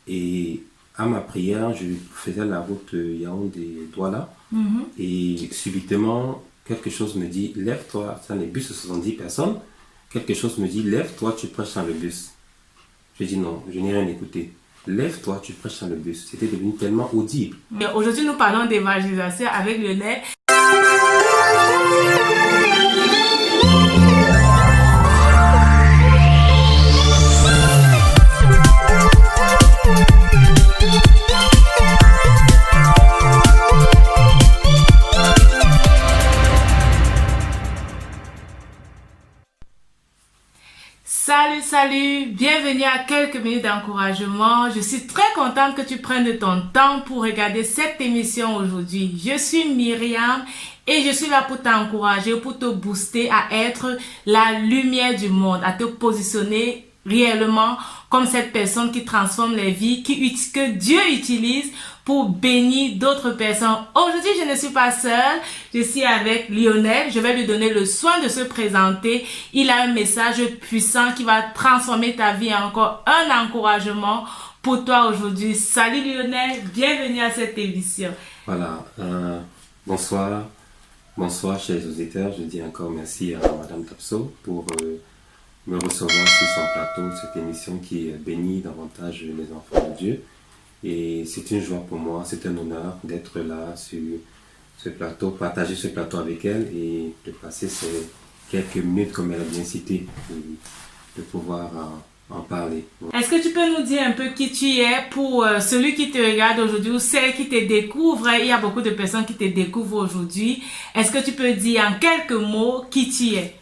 Et à ma prière, je faisais la route Yaoundé-Douala. Et subitement, quelque chose me dit, lève-toi, ça les bus de 70 personnes. Quelque chose me dit, lève-toi, tu prêches dans le bus. Je dis non, je n'ai rien écouté. Lève-toi, tu prêches dans le bus. C'était devenu tellement audible. Aujourd'hui, nous parlons d'évangélisation avec Lionel. Salut, bienvenue à quelques minutes d'encouragement. Je suis très contente que tu prennes de ton temps pour regarder cette émission aujourd'hui. Je suis Myriam et je suis là pour t'encourager, pour te booster à être la lumière du monde, à te positionner réellement comme cette personne qui transforme les vies, que Dieu utilise pour bénir d'autres personnes. Aujourd'hui, je ne suis pas seule, je suis avec Lionel. Je vais lui donner le soin de se présenter. Il a un message puissant qui va transformer ta vie. Encore un encouragement pour toi aujourd'hui. Salut Lionel, bienvenue à cette émission. Voilà, bonsoir chers auditeurs. Je dis encore merci à Madame Tapso pour me recevoir sur son plateau, cette émission qui bénit davantage les enfants de Dieu. Et c'est une joie pour moi, c'est un honneur d'être là sur ce plateau, partager ce plateau avec elle et de passer ces quelques minutes, comme elle a bien cité, de pouvoir en parler. Est-ce que tu peux nous dire un peu qui tu es pour celui qui te regarde aujourd'hui ou celle qui te découvre? Il y a beaucoup de personnes qui te découvrent aujourd'hui. Est-ce que tu peux dire en quelques mots qui tu es?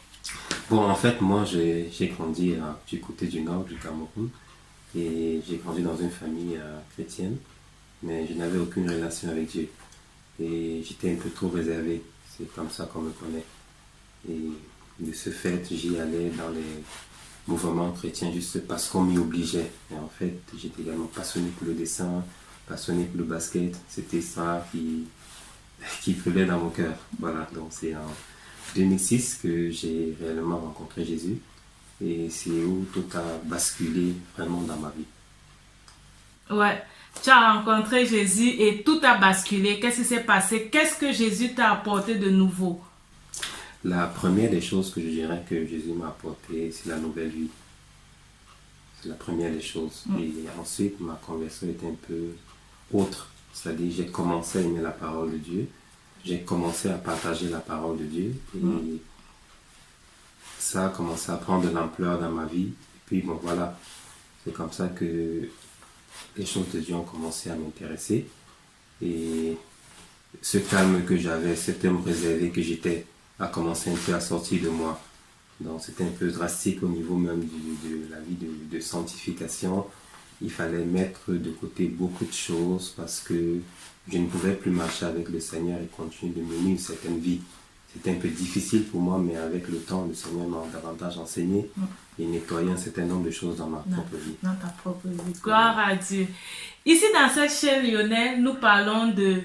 Bon, en fait, moi, j'ai grandi du côté du nord du Cameroun. Et j'ai grandi dans une famille chrétienne, mais je n'avais aucune relation avec Dieu. Et j'étais un peu trop réservé, c'est comme ça qu'on me connaît. Et de ce fait, j'y allais dans les mouvements chrétiens juste parce qu'on m'y obligeait. Et en fait, j'étais également passionné pour le dessin, passionné pour le basket. C'était ça qui brûlait dans mon cœur. Voilà, donc c'est en 2006 que j'ai réellement rencontré Jésus. Et c'est où tout a basculé vraiment dans ma vie. Ouais, tu as rencontré Jésus et tout a basculé. Qu'est-ce qui s'est passé? Qu'est-ce que Jésus t'a apporté de nouveau? La première des choses que je dirais que Jésus m'a apporté, c'est la nouvelle vie. C'est la première des choses. Et ensuite, ma conversion était un peu autre. C'est-à-dire, j'ai commencé à aimer la parole de Dieu. J'ai commencé à partager la parole de Dieu. Et ça a commencé à prendre de l'ampleur dans ma vie. Et puis bon, voilà, c'est comme ça que les choses de Dieu ont commencé à m'intéresser. Et ce calme que j'avais, cet homme réservé que j'étais, a commencé un peu à sortir de moi. Donc c'était un peu drastique au niveau même de la vie de sanctification. Il fallait mettre de côté beaucoup de choses parce que je ne pouvais plus marcher avec le Seigneur et continuer de mener une certaine vie. C'était un peu difficile pour moi, mais avec le temps, le Seigneur m'a davantage enseigné et nettoyé un certain nombre de choses dans ma propre vie. Dans ta propre vie. Gloire à Dieu. Ici, dans cette chaîne, Lionel, nous parlons de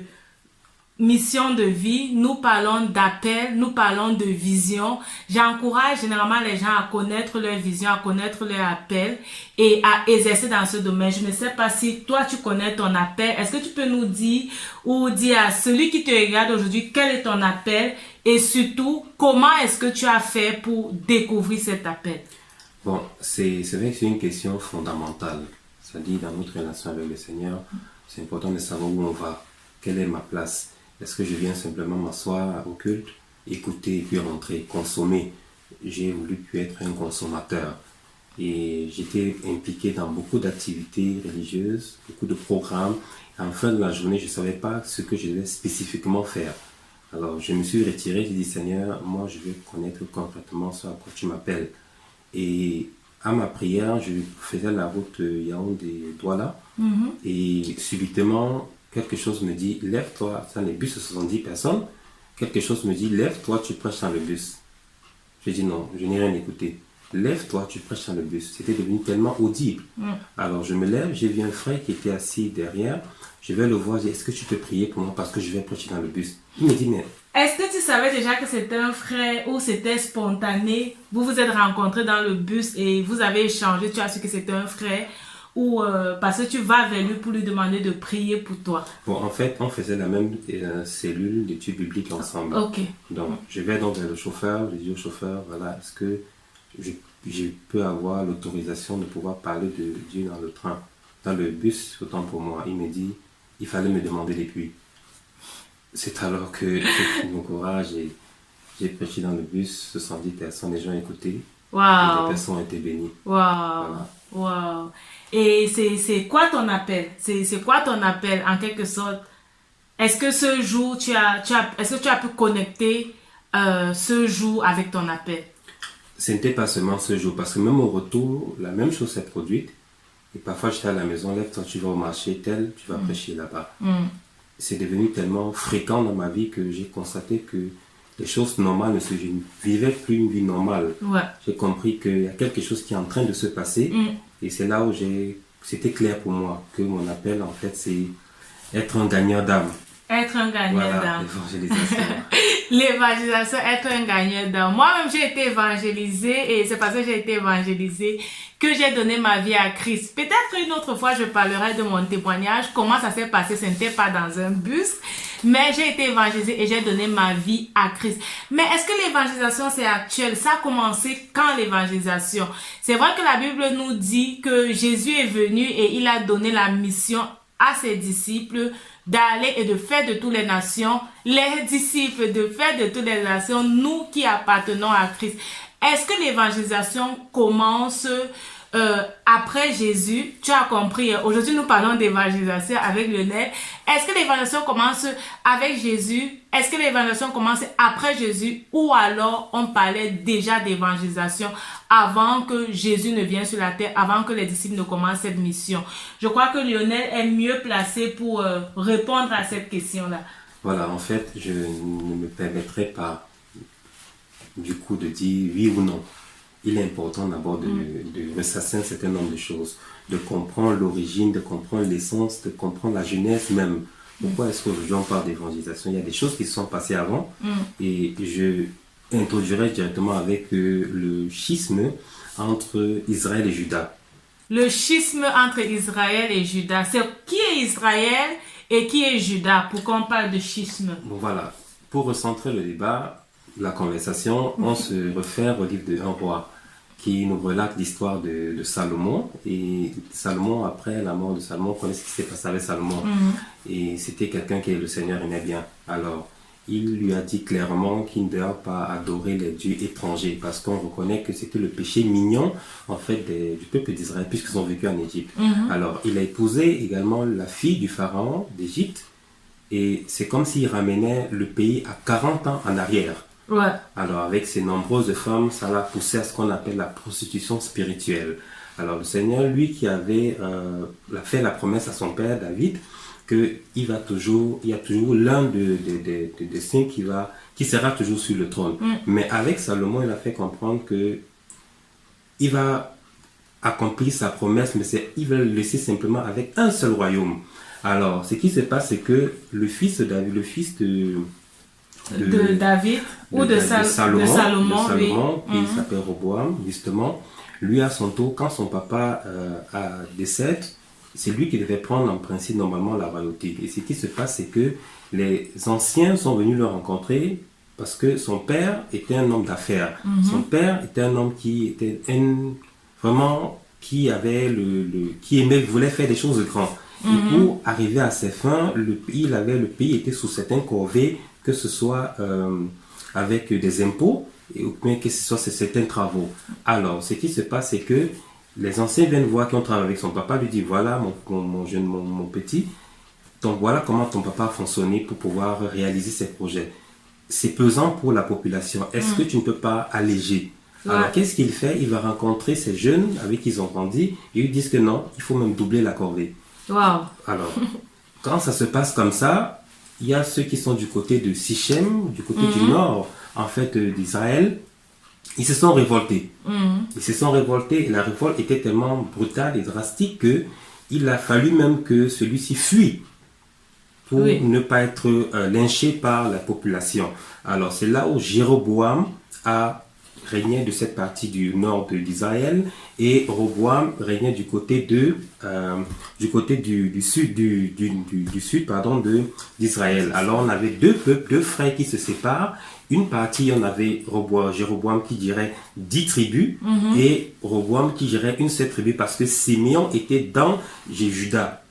mission de vie, nous parlons d'appel, nous parlons de vision. J'encourage généralement les gens à connaître leur vision, à connaître leur appel et à exercer dans ce domaine. Je ne sais pas si toi tu connais ton appel. Est-ce que tu peux nous dire ou dire à celui qui te regarde aujourd'hui quel est ton appel et surtout comment est-ce que tu as fait pour découvrir cet appel? Bon, c'est vrai que c'est une question fondamentale. C'est-à-dire dans notre relation avec le Seigneur, c'est important de savoir où on va, quelle est ma place. Est-ce que je viens simplement m'asseoir au culte, écouter, puis rentrer, consommer? J'ai voulu plus être un consommateur. Et j'étais impliqué dans beaucoup d'activités religieuses, beaucoup de programmes. Et en fin de la journée, je ne savais pas ce que je devais spécifiquement faire. Alors, je me suis retiré, j'ai dit, Seigneur, moi, je veux connaître concrètement ce à quoi tu m'appelles. Et à ma prière, je faisais la route Yaoundé-Douala. Et subitement, quelque chose me dit, lève-toi, ça les bus de 70 personnes, quelque chose me dit, lève-toi, tu prêches dans le bus. Je dis non, je n'ai rien écouté. Lève-toi, tu prêches dans le bus. C'était devenu tellement audible. Alors je me lève, j'ai vu un frère qui était assis derrière, je vais le voir, je dis, est-ce que tu peux prier pour moi parce que je vais prêcher dans le bus? Il me dit, mais... Est-ce que tu savais déjà que c'était un frère ou c'était spontané? Vous vous êtes rencontrés dans le bus et vous avez échangé, tu as su que c'était un frère? ou parce que tu vas vers lui pour lui demander de prier pour toi? Bon, en fait, on faisait la même cellule d'études bibliques ensemble. Ok. Donc, je vais donc vers le chauffeur, je dis au chauffeur, voilà, est-ce que je peux avoir l'autorisation de pouvoir parler de Dieu dans le train, dans le bus, autant pour moi. Il me dit, il fallait me demander depuis. C'est alors que j'ai pris mon courage et j'ai prêché dans le bus, 70 personnes, les gens écoutaient, et les personnes ont été bénies. Voilà. Wow. Et c'est quoi ton appel? C'est quoi ton appel en quelque sorte? Est-ce que ce jour, est-ce que tu as pu connecter ce jour avec ton appel? Ce n'était pas seulement ce jour, parce que même au retour, la même chose s'est produite. Et parfois, j'étais à la maison, lève-toi, tu vas au marché, tel, tu vas prêcher là-bas. C'est devenu tellement fréquent dans ma vie que j'ai constaté que les choses normales je ne vivais plus une vie normale. Ouais. J'ai compris qu'il y a quelque chose qui est en train de se passer. Et c'est là où c'était clair pour moi que mon appel, en fait, c'est être un gagneur d'âme. Être un gagneur d'âme. L'évangélisation. L'évangélisation, être un gagneur d'âme. Moi-même, j'ai été évangélisée et c'est parce que j'ai été évangélisée que j'ai donné ma vie à Christ. Peut-être une autre fois, je parlerai de mon témoignage, comment ça s'est passé. Ce n'était pas dans un bus, mais j'ai été évangélisée et j'ai donné ma vie à Christ. Mais est-ce que l'évangélisation, c'est actuel? Ça a commencé quand l'évangélisation? C'est vrai que la Bible nous dit que Jésus est venu et il a donné la mission à ses disciples d'aller et de faire de toutes les nations, les disciples de faire de toutes les nations, nous qui appartenons à Christ. Est-ce que l'évangélisation commence après Jésus? Tu as compris, aujourd'hui nous parlons d'évangélisation avec Lionel. Est-ce que l'évangélisation commence avec Jésus? Est-ce que l'évangélisation commence après Jésus? Ou alors on parlait déjà d'évangélisation avant que Jésus ne vienne sur la terre, avant que les disciples ne commencent cette mission? Je crois que Lionel est mieux placé pour répondre à cette question-là. Voilà, en fait, je ne me permettrai pas du coup de dire oui ou non. Il est important d'abord de ressasser un certain nombre de choses, de comprendre l'origine, de comprendre l'essence, de comprendre la jeunesse même. Pourquoi est-ce qu'aujourd'hui on parle d'évangélisation? Il y a des choses qui se sont passées avant et je introduirai directement avec le schisme entre Israël et Juda. Le schisme entre Israël et Juda, c'est qui est Israël et qui est Juda? Pourquoi on parle de schisme? Bon voilà, pour recentrer le débat, la conversation, on se réfère au livre de 1 roi qui nous relate l'histoire de Salomon. Et Salomon, après la mort de Salomon, on connaît ce qui s'est passé avec Salomon. Et c'était quelqu'un que le Seigneur aimait bien. Alors, il lui a dit clairement qu'il ne devait pas adorer les dieux étrangers parce qu'on reconnaît que c'était le péché mignon en fait du peuple d'Israël puisqu'ils ont vécu en Égypte. Alors, il a épousé également la fille du pharaon d'Égypte et c'est comme s'il ramenait le pays à 40 ans en arrière. Ouais. Alors, avec ces nombreuses femmes, ça l'a poussé à ce qu'on appelle la prostitution spirituelle. Alors, le Seigneur, lui qui avait fait la promesse à son père David, qu'il y a toujours l'un des saints qui sera toujours sur le trône. Mais avec Salomon, il a fait comprendre que il va accomplir sa promesse, mais il va le laisser simplement avec un seul royaume. Alors, ce qui se passe, c'est que le fils de David, le fils de David ou de Salomon, oui. Qui s'appelle Roboam, justement, lui à son tour, quand son papa décède, c'est lui qui devait prendre en principe normalement la royauté. Et ce qui se passe, c'est que les anciens sont venus le rencontrer parce que son père était un homme d'affaires. Son père était un homme qui était vraiment qui avait qui voulait faire des choses grandes. Et pour arriver à ses fins, le pays était sous certaines corvées, que ce soit avec des impôts ou bien que ce soit certains travaux. Alors, ce qui se passe, c'est que les anciens viennent voir qu'on travaille avec son papa, lui disent voilà mon petit, donc voilà comment ton papa a fonctionné pour pouvoir réaliser ses projets. C'est pesant pour la population. Est-ce que tu ne peux pas alléger? Alors, qu'est-ce qu'il fait? Il va rencontrer ces jeunes avec qui ils ont grandi et ils disent que non, il faut même doubler la corvée. Wow. Alors, quand ça se passe comme ça, il y a ceux qui sont du côté de Sichem, du côté du nord, en fait, d'Israël. Ils se sont révoltés. Ils se sont révoltés et la révolte était tellement brutale et drastique qu'il a fallu même que celui-ci fuit pour ne pas être lynché par la population. Alors, c'est là où Jéroboam a régnait de cette partie du nord d'Israël et Roboam régnait du côté du sud d'Israël. Alors on avait deux peuples, deux frères qui se séparent. Une partie, on avait Jéroboam qui dirait 10 tribus et Roboam qui dirait une seule tribu parce que Siméon était dans Juda.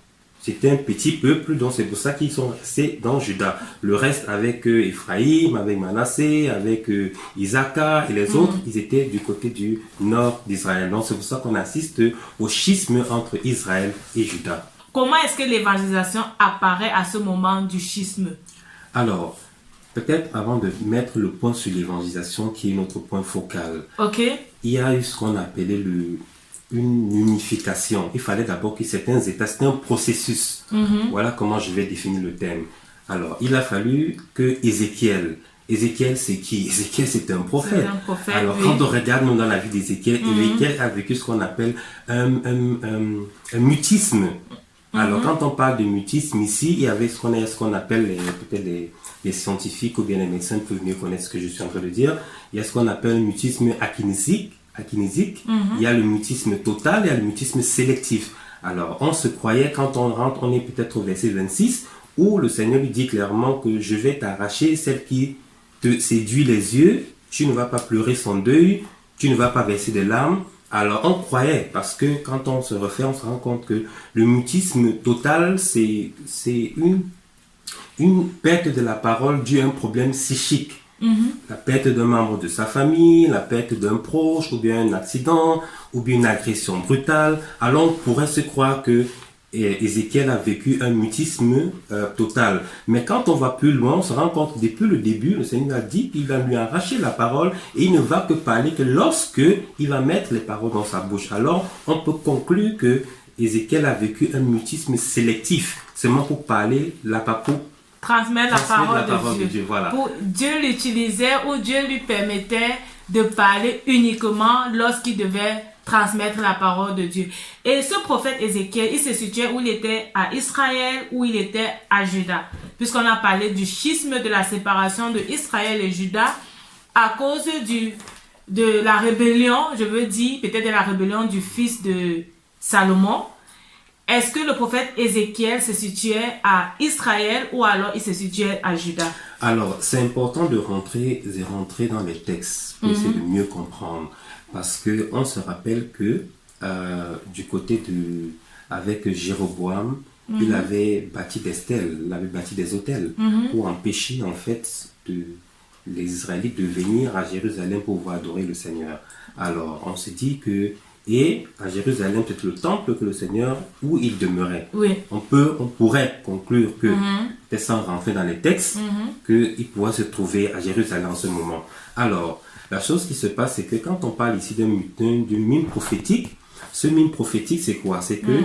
C'était un petit peuple, donc c'est pour ça qu'ils sont restés dans Juda. Le reste avec Ephraïm, avec Manassé, avec Isaacar et les autres, ils étaient du côté du nord d'Israël. Donc c'est pour ça qu'on assiste au schisme entre Israël et Juda. Comment est-ce que l'évangélisation apparaît à ce moment du schisme? Alors, peut-être avant de mettre le point sur l'évangélisation, qui est notre point focal, il y a eu ce qu'on appelait une unification. Il fallait d'abord que certains États, c'était un processus. Voilà comment je vais définir le thème. Alors, il a fallu que Ézéchiel, c'est qui? Ézéchiel, c'est un prophète. Alors, quand on regarde nous, dans la vie d'Ézéchiel, Ézéchiel a vécu ce qu'on appelle un mutisme. Alors, quand on parle de mutisme ici, il y avait ce qu'on appelle peut-être les scientifiques ou bien les médecins peuvent mieux connaître ce que je suis en train de dire. Il y a ce qu'on appelle le mutisme akinésique. Il y a le mutisme total et il y a le mutisme sélectif. Alors, on se croyait, quand on rentre, on est peut-être au verset 26, où le Seigneur lui dit clairement que je vais t'arracher celle qui te séduit les yeux, tu ne vas pas pleurer son deuil, tu ne vas pas verser des larmes. Alors, on croyait, parce que quand on se refait, on se rend compte que le mutisme total, c'est une perte de la parole due à un problème psychique. La perte d'un membre de sa famille, la perte d'un proche, ou bien un accident, ou bien une agression brutale. Alors on pourrait se croire que Ézéchiel a vécu un mutisme total. Mais quand on va plus loin, on se rend compte depuis le début, le Seigneur a dit qu'il va lui arracher la parole et il ne va que parler que lorsque il va mettre les paroles dans sa bouche. Alors on peut conclure que Ézéchiel a vécu un mutisme sélectif, seulement pour parler transmettre la parole de Dieu. Voilà. Pour Dieu l'utilisait ou Dieu lui permettait de parler uniquement lorsqu'il devait transmettre la parole de Dieu. Et ce prophète Ézéchiel, il se situait où il était à Israël, où il était à Juda. Puisqu'on a parlé du schisme, de la séparation de Israël et Juda à cause de la rébellion, je veux dire, peut-être de la rébellion du fils de Salomon. Est-ce que le prophète Ézéchiel se situait à Israël ou alors il se situait à Juda? Alors, c'est important de rentrer dans les textes pour essayer de mieux comprendre. Parce qu'on se rappelle que du côté avec Jéroboam, il avait bâti des stèles, il avait bâti des autels pour empêcher en fait les Israélites de venir à Jérusalem pour pouvoir adorer le Seigneur. Alors, on se dit que et à Jérusalem, c'est le temple que le Seigneur, où il demeurait. Oui. On pourrait conclure que, peut-être sans rentrer dans les textes, qu'il pourrait se trouver à Jérusalem en ce moment. Alors, la chose qui se passe, c'est que quand on parle ici d'une mime prophétique, ce mime prophétique, c'est quoi? C'est que,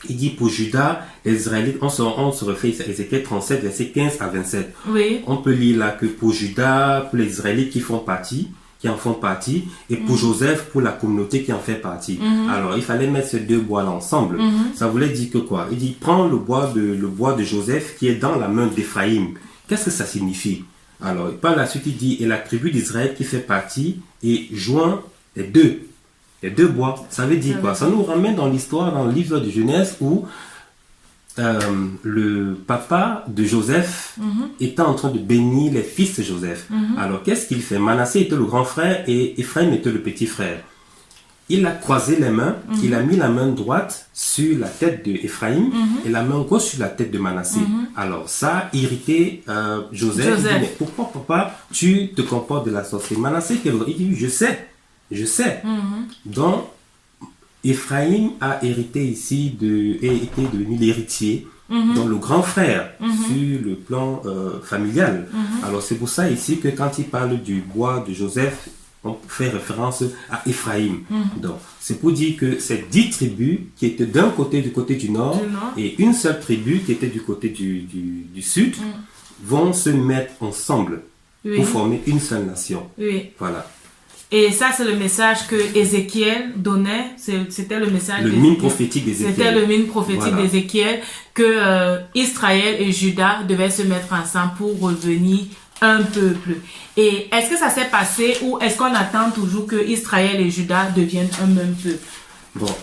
il dit pour Juda, les Israélites, on se refait à Ézéchiel 37, versets 15 à 27. Oui. On peut lire là que pour Juda, pour les Israélites qui en font partie, et pour Joseph, pour la communauté qui en fait partie. Alors, il fallait mettre ces deux bois-là ensemble. Ça voulait dire que quoi? Il dit, prends le bois de Joseph qui est dans la main d'Éphraïm. Qu'est-ce que ça signifie? Alors, par la suite, il dit, et la tribu d'Israël qui fait partie, et joint les deux bois. Ça veut dire quoi? Ça nous ramène dans l'histoire, dans le livre de Genèse, où le papa de Joseph était en train de bénir les fils de Joseph. Alors, qu'est-ce qu'il fait? Manassé était le grand frère et Ephraim était le petit frère. Il a croisé les mains, il a mis la main droite sur la tête d'Ephraim et la main gauche sur la tête de Manassé. Alors, ça a irrité Joseph. Il dit, mais pourquoi, papa, tu te comportes de la sorcellerie? Manassé, il dit, je sais. Donc, Ephraim a hérité ici et était devenu l'héritier, donc le grand frère sur le plan familial. Alors c'est pour ça ici que quand il parle du bois de Joseph, on fait référence à Ephraim. Donc c'est pour dire que ces 10 tribus qui étaient du côté du nord, et une seule tribu qui était du côté du sud, vont se mettre ensemble pour former une seule nation. Voilà. Et ça, c'est le message que Ézéchiel donnait. C'était le message. Le mime prophétique d'Ézéchiel. C'était le mime prophétique d'Ézéchiel que Israël et Juda devaient se mettre ensemble pour revenir un peuple. Et est-ce que ça s'est passé ou est-ce qu'on attend toujours que Israël et Juda deviennent un même peuple? Bon,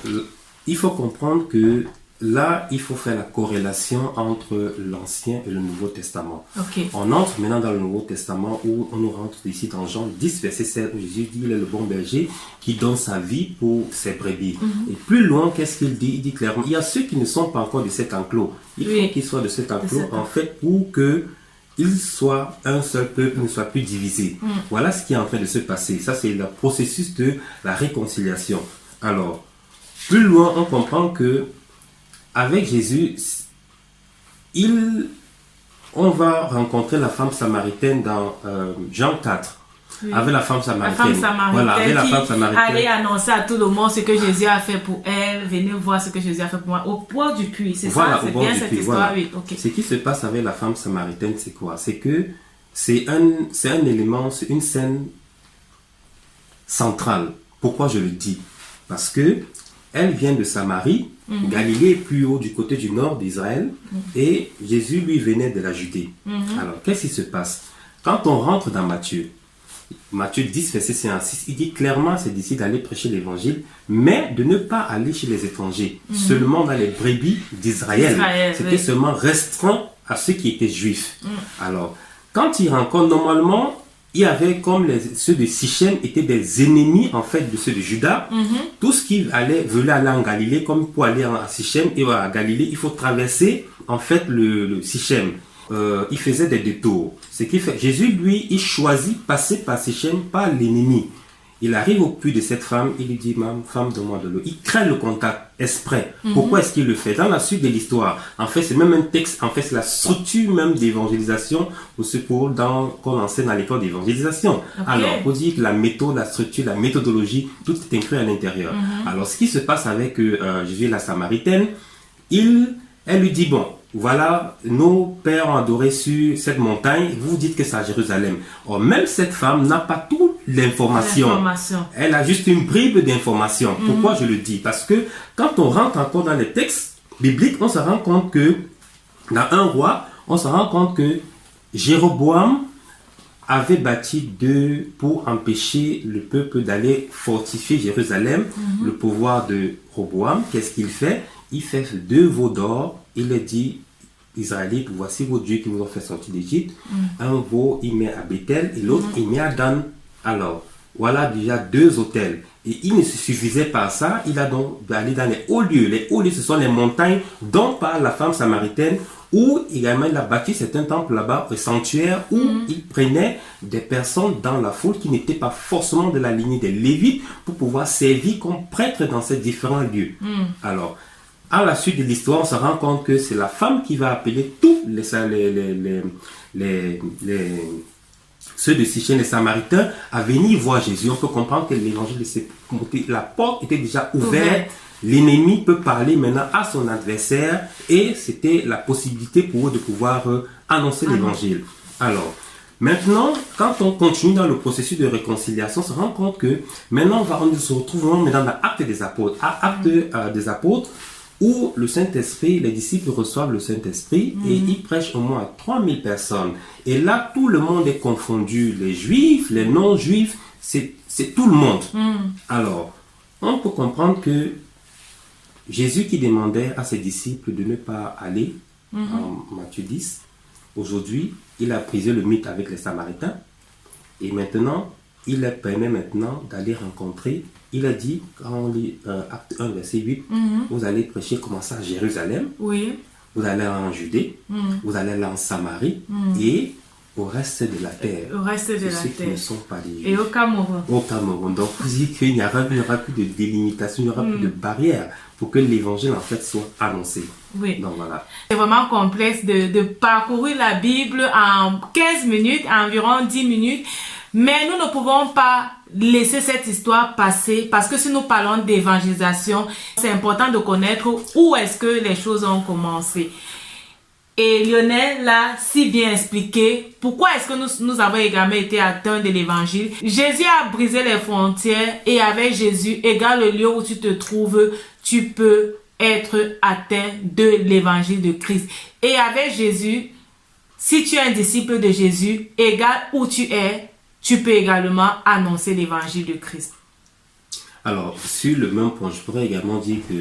il faut comprendre que là, il faut faire la corrélation entre l'Ancien et le Nouveau Testament. Ok. On entre maintenant dans le Nouveau Testament où on nous rentre ici dans Jean 10, verset 7, où Jésus dit, il est le bon berger qui donne sa vie pour ses brebis. Et plus loin, qu'est-ce qu'il dit? Il dit clairement, il y a ceux qui ne sont pas encore de cet enclos. Il faut qu'ils soient de cet enclos, en fait, pour que ils soient un seul peuple, ne soient plus divisés. Voilà ce qui est en train de se passer. Ça, c'est le processus de la réconciliation. Alors, plus loin, on comprend que avec Jésus, on va rencontrer la femme samaritaine dans Jean 4. Oui. Avec la femme samaritaine. La femme samaritaine, voilà, avec la femme samaritaine. Allez annoncer à tout le monde ce que Jésus a fait pour elle. Venez voir ce que Jésus a fait pour moi. Au bord du puits, c'est voilà, ça? C'est bien cette histoire, voilà. Oui. Okay. Ce qui se passe avec la femme samaritaine, c'est quoi? C'est que c'est un élément, c'est une scène centrale. Pourquoi je le dis? Parce que elle vient de Samarie, Galilée est plus haut du côté du nord d'Israël, et Jésus lui venait de la Judée. Alors, qu'est-ce qui se passe? Quand on rentre dans Matthieu 10, verset 5 à 6, il dit clairement à ses disciples d'aller prêcher l'évangile, mais de ne pas aller chez les étrangers, seulement dans les brebis d'Israël. C'était seulement restreint à ceux qui étaient juifs. Alors, quand il rencontre, normalement, il y avait comme ceux de Sichem étaient des ennemis en fait de ceux de Juda. Tout ce qui voulait aller en Galilée, comme pour aller à Sichem et à Galilée, il faut traverser en fait le Sichem. Il faisait des détours. Ce qui fait Jésus, lui, il choisit passer par Sichem, par l'ennemi. Il arrive au puits de cette femme, il lui dit, femme, donne-moi de l'eau. Il crée le contact exprès. Pourquoi est-ce qu'il le fait? Dans la suite de l'histoire, en fait, c'est même un texte, en fait, c'est la structure même d'évangélisation qu'on enseigne à l'école d'évangélisation. Okay. Alors, pour dire que la méthode, la structure, la méthodologie, tout est inclus à l'intérieur. Alors, ce qui se passe avec Jésus, la Samaritaine, elle lui dit, bon, voilà, nos pères ont adoré sur cette montagne, vous dites que c'est à Jérusalem. Or, même cette femme n'a pas toute l'information. Elle a juste une bribe d'information. Pourquoi je le dis? Parce que quand on rentre encore dans les textes bibliques, on se rend compte que, dans un roi, on se rend compte que Jéroboam avait bâti pour empêcher le peuple d'aller fortifier Jérusalem. Le pouvoir de Roboam, qu'est-ce qu'il fait? Il fait 2 veaux d'or. Il leur dit, Israélites, voici vos dieux qui vous ont fait sortir d'Égypte. Un veau, il met à Bethel et l'autre, il met à Dan. Alors, voilà déjà 2 autels. Et il ne se suffisait pas à ça. Il a donc allé dans les hauts lieux. Les hauts lieux, ce sont les montagnes dont parle la femme samaritaine, où également il a bâti certains temples là-bas, un sanctuaire, où il prenait des personnes dans la foule qui n'étaient pas forcément de la lignée des Lévites pour pouvoir servir comme prêtres dans ces différents lieux. Alors, à la suite de l'histoire, on se rend compte que c'est la femme qui va appeler tous ceux de Sichem, les Samaritains, à venir voir Jésus. On peut comprendre que l'évangile de ses côtés, la porte était déjà ouverte. L'ennemi peut parler maintenant à son adversaire et c'était la possibilité pour eux de pouvoir annoncer l'évangile. Alors, maintenant, quand on continue dans le processus de réconciliation, on se rend compte que maintenant, on se retrouve maintenant dans l'acte des apôtres. Acte des apôtres, où le Saint-Esprit, les disciples reçoivent le Saint-Esprit et ils prêchent au moins à 3000 personnes. Et là, tout le monde est confondu. Les juifs, les non-juifs, c'est tout le monde. Alors, on peut comprendre que Jésus qui demandait à ses disciples de ne pas aller, en Matthieu 10, aujourd'hui, il a brisé le mythe avec les Samaritains. Et maintenant, il leur permet maintenant d'aller rencontrer. Il a dit, quand on lit Acte 1, verset 8, vous allez prêcher, commencer à Jérusalem, vous allez en Judée, vous allez aller en Samarie et au reste de la terre. Au reste de la ceux terre. Qui ne sont pas des Juifs. Et au Cameroun. Au Cameroun. Donc, vous dites qu'il n'y aura plus de délimitation, il n'y aura plus de barrière pour que l'évangile en fait soit annoncé. Oui. Donc voilà. C'est vraiment complexe de parcourir la Bible en 15 minutes, environ 10 minutes. Mais nous ne pouvons pas laisser cette histoire passer parce que si nous parlons d'évangélisation, c'est important de connaître où est-ce que les choses ont commencé. Et Lionel l'a si bien expliqué pourquoi est-ce que nous avons également été atteints de l'évangile. Jésus a brisé les frontières et avec Jésus, égale le lieu où tu te trouves, tu peux être atteint de l'évangile de Christ. Et avec Jésus, si tu es un disciple de Jésus, égal où tu es, tu peux également annoncer l'évangile de Christ. Alors, sur le même point, je pourrais également dire que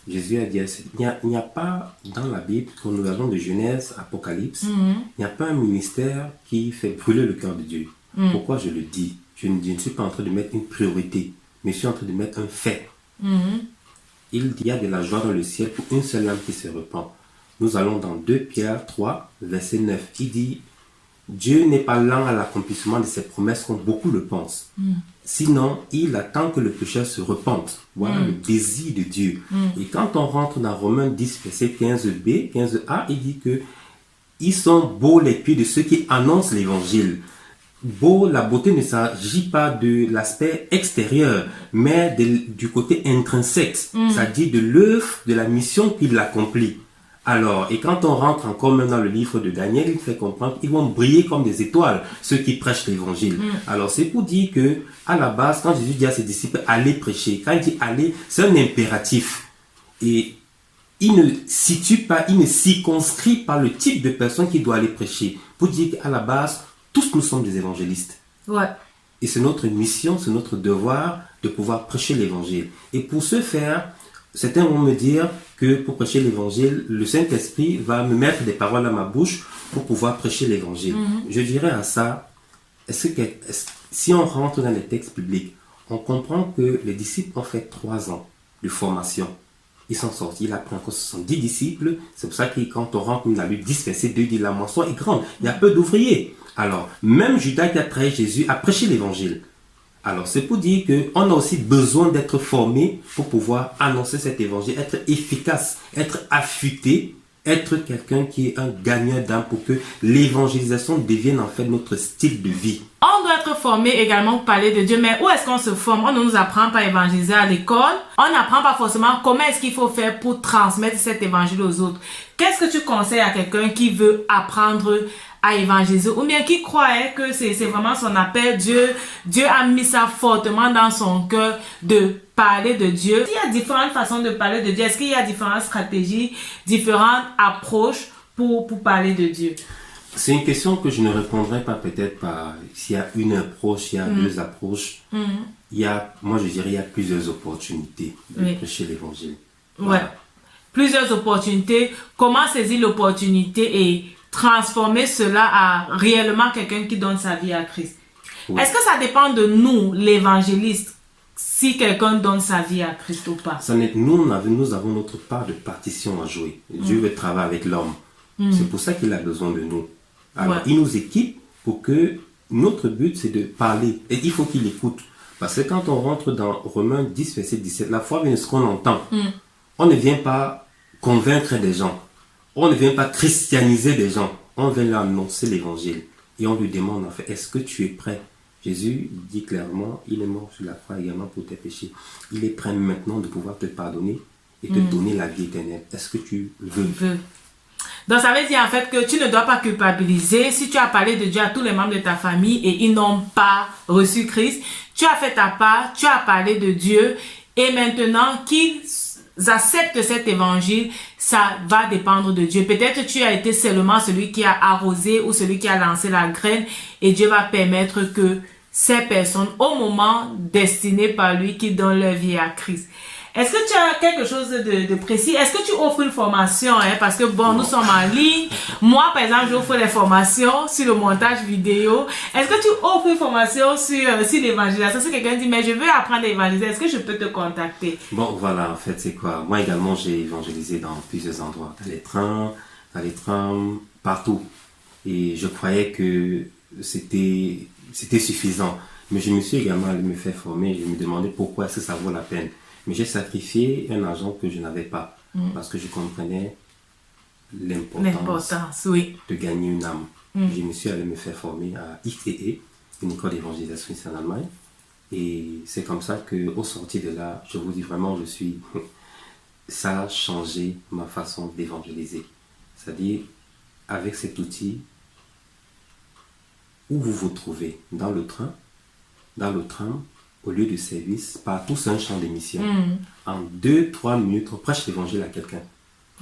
Jésus a dit, il n'y a pas dans la Bible, quand nous avons de Genèse, Apocalypse, il n'y a pas un ministère qui fait brûler le cœur de Dieu. Pourquoi je le dis? Je ne suis pas en train de mettre une priorité, mais je suis en train de mettre un fait. Il y a de la joie dans le ciel pour une seule âme qui se repent. Nous allons dans 2 Pierre 3, verset 9. Il dit, Dieu n'est pas lent à l'accomplissement de ses promesses comme beaucoup le pensent. Sinon, il attend que le pécheur se repente. Voilà le désir de Dieu. Et quand on rentre dans Romains 10, verset 15b, 15a, il dit que ils sont beaux les pieds de ceux qui annoncent l'évangile. Beau, la beauté ne s'agit pas de l'aspect extérieur, mais du côté intrinsèque, c'est-à-dire de l'œuvre, de la mission qu'il accomplit. Alors, et quand on rentre encore même dans le livre de Daniel, il fait comprendre qu'ils vont briller comme des étoiles, ceux qui prêchent l'évangile. Alors, c'est pour dire que, à la base, quand Jésus dit à ses disciples, allez prêcher, quand il dit aller, c'est un impératif. Et il ne situe pas, il ne circonscrit pas le type de personne qui doit aller prêcher. Pour dire qu'à la base, tous nous sommes des évangélistes. Ouais. Et c'est notre mission, c'est notre devoir de pouvoir prêcher l'évangile. Et pour ce faire, certains vont me dire que pour prêcher l'évangile, le Saint-Esprit va me mettre des paroles à ma bouche pour pouvoir prêcher l'évangile. Je dirais à ça, si on rentre dans les textes bibliques, on comprend que les disciples ont fait 3 ans de formation. Ils sont sortis, il a pris encore 70 disciples. C'est pour ça que quand on rentre dans la Luc 10, verset 2, il dit la moisson est grande. Il y a peu d'ouvriers. Alors, même Judas qui a trahi Jésus a prêché l'évangile. Alors, c'est pour dire qu'on a aussi besoin d'être formé pour pouvoir annoncer cet évangile, être efficace, être affûté, être quelqu'un qui est un gagneur d'âme pour que l'évangélisation devienne en fait notre style de vie. On doit être formé également pour parler de Dieu, mais où est-ce qu'on se forme? On ne nous apprend pas à évangéliser à l'école. On n'apprend pas forcément comment est-ce qu'il faut faire pour transmettre cet évangile aux autres. Qu'est-ce que tu conseilles à quelqu'un qui veut apprendre à évangéliser ou bien qui croit que c'est vraiment son appel? Dieu a mis ça fortement dans son cœur de parler de Dieu. Il y a différentes façons de parler de Dieu. Est-ce qu'il y a différentes stratégies, différentes approches pour parler de Dieu? C'est une question que je ne répondrai pas peut-être par s'il y a une approche, il y a 2 approches. Moi je dirais il y a plusieurs opportunités de prêcher l'évangile. Voilà. Ouais. Plusieurs opportunités. Comment saisir l'opportunité et transformer cela à réellement quelqu'un qui donne sa vie à Christ? Oui. Est-ce que ça dépend de nous, l'évangéliste, si quelqu'un donne sa vie à Christ ou pas? Nous avons notre part de partition à jouer. Dieu veut travailler avec l'homme. C'est pour ça qu'il a besoin de nous. Alors, il nous équipe pour que notre but, c'est de parler. Et il faut qu'il écoute. Parce que quand on rentre dans Romains 10, verset 17, la foi vient de ce qu'on entend. On ne vient pas convaincre des gens. On ne vient pas christianiser des gens. On vient leur annoncer l'évangile. Et on lui demande en fait, est-ce que tu es prêt? Jésus dit clairement, il est mort sur la croix également pour tes péchés. Il est prêt maintenant de pouvoir te pardonner et te donner la vie éternelle. Est-ce que tu veux? Donc ça veut dire en fait que tu ne dois pas culpabiliser si tu as parlé de Dieu à tous les membres de ta famille et ils n'ont pas reçu Christ. Tu as fait ta part, tu as parlé de Dieu et maintenant qu'ils acceptent cet évangile, ça va dépendre de Dieu. Peut-être tu as été seulement celui qui a arrosé ou celui qui a lancé la graine et Dieu va permettre que ces personnes au moment destiné par lui qui donnent leur vie à Christ. Est-ce que tu as quelque chose de précis? Est-ce que tu offres une formation? Parce que nous sommes en ligne. Moi, par exemple, j'offre des formations sur le montage vidéo. Est-ce que tu offres une formation sur l'évangélisation? Si quelqu'un dit, mais je veux apprendre à évangéliser, est-ce que je peux te contacter? Bon, voilà, en fait, c'est quoi? Moi également, j'ai évangélisé dans plusieurs endroits. Dans les trams, partout. Et je croyais que c'était suffisant. Mais je me suis également allé me faire former. Je me demandais pourquoi est-ce que ça vaut la peine. Mais j'ai sacrifié un argent que je n'avais pas parce que je comprenais l'importance de gagner une âme. Je me suis allé me faire former à ITE, une école d'évangélisation ici en Allemagne. Et c'est comme ça qu'au sortir de là, je vous dis vraiment, ça a changé ma façon d'évangéliser. C'est-à-dire, avec cet outil, où vous vous trouvez, dans le tram, au lieu de service, partout c'est un champ d'émission. En 2-3 minutes, on prêche l'évangile à quelqu'un.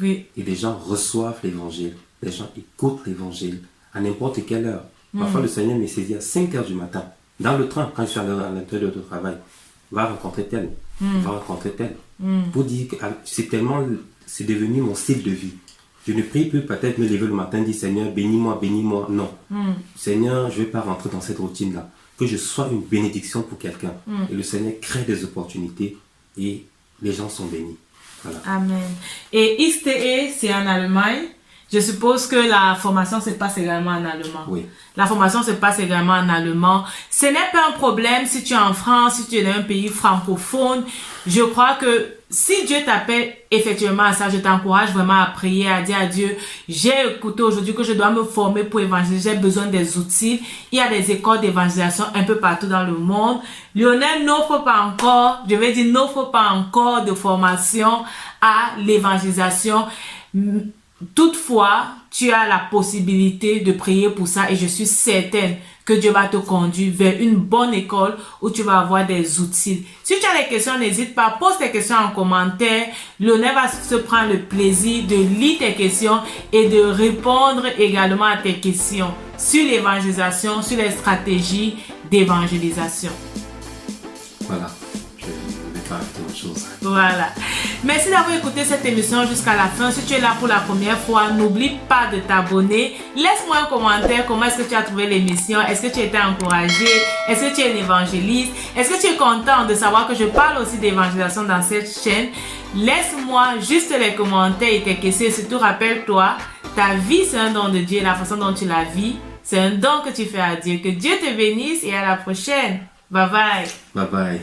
Oui. Et les gens reçoivent l'évangile. les gens écoutent l'évangile à n'importe quelle heure. Parfois, le Seigneur me saisit à 5 heures du matin, dans le train, quand je suis à l'intérieur de travail. Va rencontrer tel, va rencontrer tel. Pour dire que c'est devenu mon style de vie. Je ne prie plus peut-être me lever le matin et dire Seigneur, bénis-moi, bénis-moi. Non. Seigneur, je ne vais pas rentrer dans cette routine-là. Que je sois une bénédiction pour quelqu'un. Et le Seigneur crée des opportunités et les gens sont bénis. Voilà. Amen. Et XTE, c'est en Allemagne. Je suppose que la formation se passe également en allemand. Oui. La formation se passe également en allemand. Ce n'est pas un problème si tu es en France, si tu es dans un pays francophone. Je crois que si Dieu t'appelle effectivement à ça, je t'encourage vraiment à prier, à dire à Dieu, j'ai écouté aujourd'hui que je dois me former pour évangéliser, j'ai besoin des outils. Il y a des écoles d'évangélisation un peu partout dans le monde. Lionel n'offre pas encore de formation à l'évangélisation. Toutefois, tu as la possibilité de prier pour ça et je suis certaine que Dieu va te conduire vers une bonne école où tu vas avoir des outils. Si tu as des questions, n'hésite pas, pose tes questions en commentaire. Lionel va se prendre le plaisir de lire tes questions et de répondre également à tes questions sur l'évangélisation, sur les stratégies d'évangélisation. Voilà. Chose. Voilà. Merci d'avoir écouté cette émission jusqu'à la fin. Si tu es là pour la première fois, n'oublie pas de t'abonner. Laisse-moi un commentaire. Comment est-ce que tu as trouvé l'émission? Est-ce que tu étais encouragé? Est-ce que tu es un évangéliste? Est-ce que tu es content de savoir que je parle aussi d'évangélisation dans cette chaîne? Laisse-moi juste les commentaires et tes questions. Surtout, rappelle-toi, ta vie, c'est un don de Dieu. La façon dont tu la vis, c'est un don que tu fais à Dieu. Que Dieu te bénisse et à la prochaine. Bye bye. Bye bye.